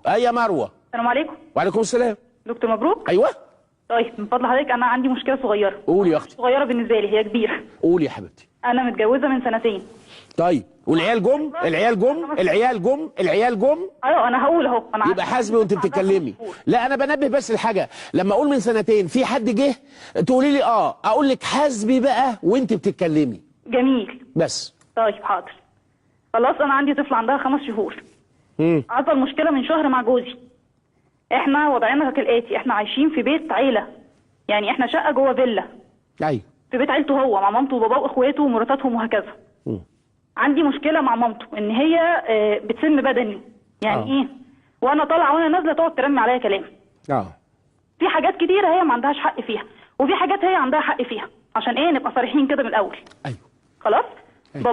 يا مروه. السلام عليكم. وعليكم السلام. دكتور مبروك. ايوه. طيب من فضل حضرتك انا عندي مشكله صغيره. قولي يا اختي. صغيره بالنسبه لي، هي كبيره. قولي يا حبيبتي. انا متجوزه من سنتين. طيب والعيال جم العيال جم. ايوه انا هقول اهو. انا يبقى حاسبي وانت بتتكلمي. لا انا بنبه بس الحاجه، لما اقول من سنتين في حد جه تقولي لي اقول لك حاسبي بقى وانت بتتكلمي. جميل. بس. طيب حاضر. خلاص انا عندي طفل عندها 5 شهور. حصل مشكله من شهر مع جوزي. احنا وضعنا كالاتي، احنا عايشين في بيت عيله، يعني احنا شقه جوه فيلا. ايوه. في بيت عيلته هو مع مامته وباباه واخواته ومراتاتهم وهكذا. عندي مشكله مع مامته ان هي بتسم بدني، يعني ايه؟ وانا طالعه وانا نازله تقعد ترمي عليا كلام. في حاجات كتيره هي ما عندهاش حق فيها، وفي حاجات هي عندها حق فيها، عشان ايه نبقى صريحين كده من الاول. ايوه. خلاص. أيوة.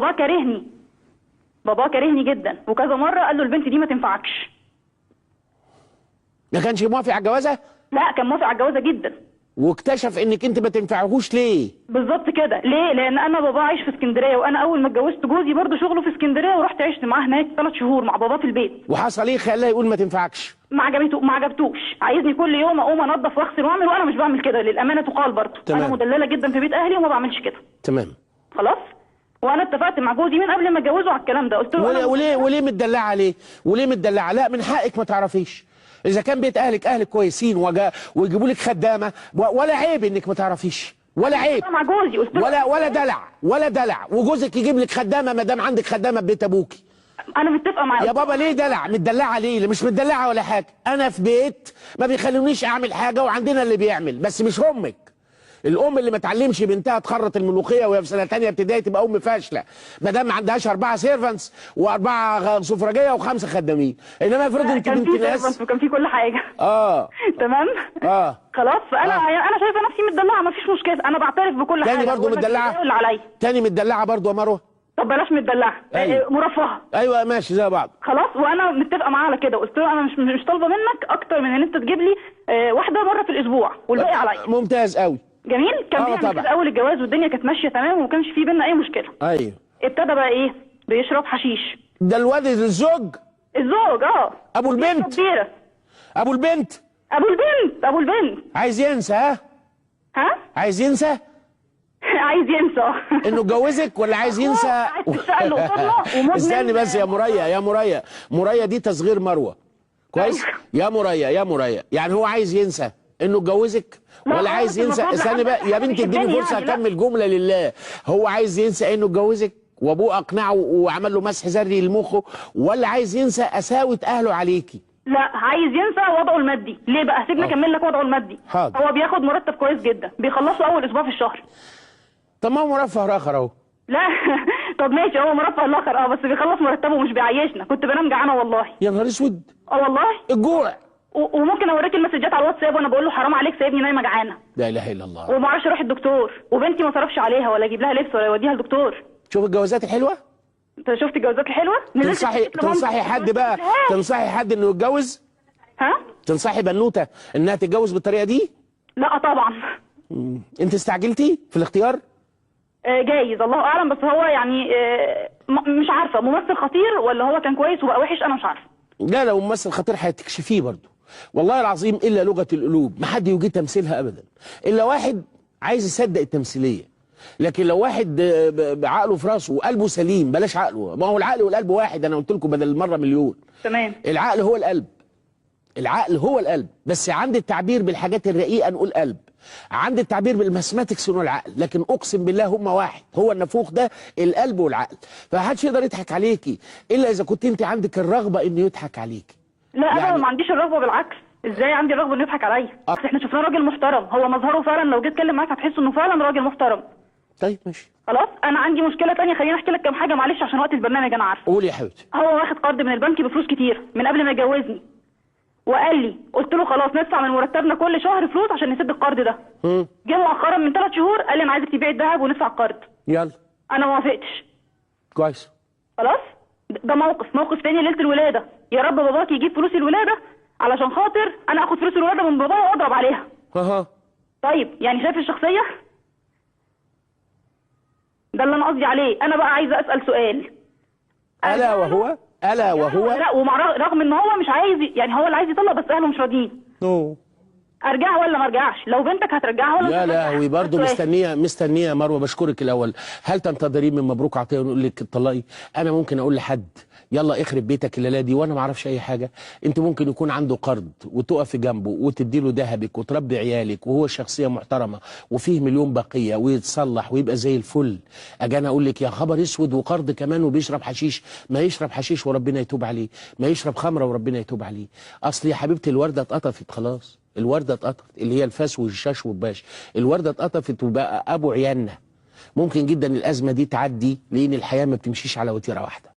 بابا كارهني جدا، وكذا مره قال له البنت دي ما تنفعكش. ما كانش موافق على الجوازه؟ لا كان موافق على الجوازه جدا. واكتشف انك انت ما تنفعهوش ليه؟ بالظبط كده. ليه؟ لان انا بابا عايش في اسكندريه، وانا اول ما اتجوزت جوزي برضه شغله في اسكندريه، ورحت عشت معاه هناك 3 شهور مع بابا في البيت. وحصل ايه خلاه يقول ما تنفعكش؟ ما عجبتوش، عايزني كل يوم اقوم انضف واغسل واعمل، وانا مش بعمل كده للامانه تقال برضه. انا مدلله جدا في بيت اهلي وما بعملش كده. تمام. خلاص. وانا اتفقت مع جوزي من قبل ما اتجوزه على الكلام ده، قلت له وليه متدلعه عليه؟ وليه متدلعه؟ لا من حقك ما تعرفيش. اذا كان بيت اهلك كويسين ويجيبوا لك خدامه، ولا عيب انك ما تعرفيش، ولا عيب. مع جوزي قلت له ولا دلع وجوزك يجيب لك خدامه ما دام عندك خدامه ببيت ابوكي. انا متفقه معاه. يا بابا ليه دلع؟ متدلعه ليه؟ مش متدلعه ولا حاجه، انا في بيت ما بيخلونيش اعمل حاجه، وعندنا اللي بيعمل، بس مش امك. الام اللي ما تعلمش بنتها تخرط الملوخيه وهي في سنه ثانيه ابتدائي تبقى ام فاشله، ما دام ما عندهاش 4 سيرفنتس و4 سفرجيه و5 خدامين. انما افرض انت بنت ناس وكان في كل حاجه. تمام. خلاص. فانا انا شايفه نفسي متدلعه، ما فيش مشكله، انا بعترف بكل حاجه. تاني برضه متدلعه؟ اللي عليا تاني متدلعه برضه يا مروه؟ طب بلاش متدلعه. أيوة. مرفهه. ايوه ماشي زي بعض. خلاص. وانا متفقه معاه على كده، قلت له انا مش طالبه منك اكتر من ان انت تجيب لي واحده مره في الاسبوع والباقي عليا. ممتاز قوي. جميل. كان بيعمل كده اول الجواز والدنيا كانت ماشيه تمام وما كانش في بينا اي مشكله. ايوه. ابتدى بقى ايه؟ بيشرب حشيش. ده الواد الزوج ابو البنت. ابو البنت عايز ينسى. عايز ينسى انه اتجوزك، ولا عايز ينسى؟ استني بس يا مريا دي تصغير مروه. كويس. يا مريا يعني هو عايز ينسى انه اتجوزك، ولا عايز ينسى؟ استني بقى يا بنتي اديني فرصه اكمل جمله لله. هو عايز ينسى انه اتجوزك وابوه اقنعه وعمل له مسح ذري لمخه، ولا عايز ينسى قساوه اهله عليكي؟ لا عايز ينسى وضعه المادي. ليه بقى؟ سيبني اكمل لك وضعه المادي. حاضر. هو بياخد مرتب كويس جدا، بيخلصه اول اسبوع في الشهر. طب ما هو مرفه اخر اهو. لا طب ماشي، هو مرفه الاخر بس بيخلص مرتبه ومش بيعيشنا. كنت بنام جعانه والله. يا نهار اسود. والله الجوع. وممكن اوريك المسجات على الواتساب وانا بقول له حرام عليك سايبني نايمه جعانه. لا اله الا الله. وما اعرفش اروح الدكتور، وبنتي ما صرفش عليها ولا اجيب لها لبس ولا يوديها الدكتور. شوف الجوازات الحلوه. انت شفت الجوازات الحلوه؟ تنصحي حد بقى، تنصحي حد انه يتجوز؟ تنصحي بنوته انها تتجوز بالطريقه دي؟ لا طبعا. انت استعجلتي في الاختيار؟ جايز الله اعلم، بس هو يعني مش عارفه ممثل خطير ولا هو كان كويس وبقى وحش، انا مش عارفه. لا لو ممثل خطير هتكشفيه برضه والله العظيم، الا لغه القلوب ما حد يجي تمثيلها ابدا، الا واحد عايز يصدق التمثيليه. لكن لو واحد بعقله في راسه وقلبه سليم، بلاش عقله، ما هو العقل والقلب واحد، انا قلت لكم بدل المره مليون. تمام. العقل هو القلب، بس عند التعبير بالحاجات الرقيقه نقول قلب، عند التعبير بالماثماتكس نقول العقل، لكن اقسم بالله هم واحد، هو النافوخ ده القلب والعقل، فمحدش يقدر يضحك عليكي الا اذا كنت انت عندك الرغبه انه يضحك عليكي. لا يعني انا ما عنديش الرغبه، بالعكس. ازاي عندي الرغبه انه يضحك عليا؟ احنا شفناه راجل محترم، هو مظهره فعلا لو جيت اتكلم معاك هتحس انه فعلا راجل محترم. طيب ماشي. خلاص. انا عندي مشكله ثانيه، خليني احكي لك كام حاجه معلش عشان وقت البرنامج انا عارفه. قولي يا حبيبتي. هو واخد قرض من البنك بفلوس كتير من قبل ما يجوزني، وقال لي، قلت له خلاص ندفع من مرتبنا كل شهر فلوس عشان نسد القرض ده. جه مؤخرا من 3 شهور قال لي انا عايزك تبيع الذهب وندفع القرض. يلا. انا ما وافقتش. كويس. خلاص. ده موقف تاني ليله الولاده، يا رب باباك يجيب فلوس الولاده علشان خاطر انا اخد فلوس الولاده من بابايا واضرب عليها. طيب يعني شايف الشخصيه؟ ده اللي انا قصدي عليه. انا بقى عايزه اسال سؤال. الا وهو الا وهو لا، رغم ان هو مش عايز، يعني هو اللي عايز يطلق بس اهله مش راضيين. ارجع ولا ما ارجعش؟ لو بنتك هترجعها ولا لا لا، هو برضه مستنيه يا مروه. بشكرك الاول. هل تنتظرين من مبروك عطيه ونقول لك اتطلقي؟ انا ممكن اقول لحد يلا اخرب بيتك الليله دي وانا ما اعرفش اي حاجه. انت ممكن يكون عنده قرض وتقفي جنبه وتدي له ذهبك وتربي عيالك وهو شخصيه محترمه وفيه مليون بقيه ويتصلح ويبقى زي الفل. اجي انا اقول لك يا خبر اسود وقرض كمان وبيشرب حشيش؟ ما يشرب حشيش وربنا يتوب عليه، ما يشرب خمره وربنا يتوب عليه. اصل يا حبيبتي الورده اتقطفت خلاص، الورده اتقطفت اللي هي الفاس والشاش والباش، الورده اتقطفت وبقى ابو عيالنا. ممكن جدا الازمه دي تعدي لان الحياه ما بتمشيش على وتيره واحده.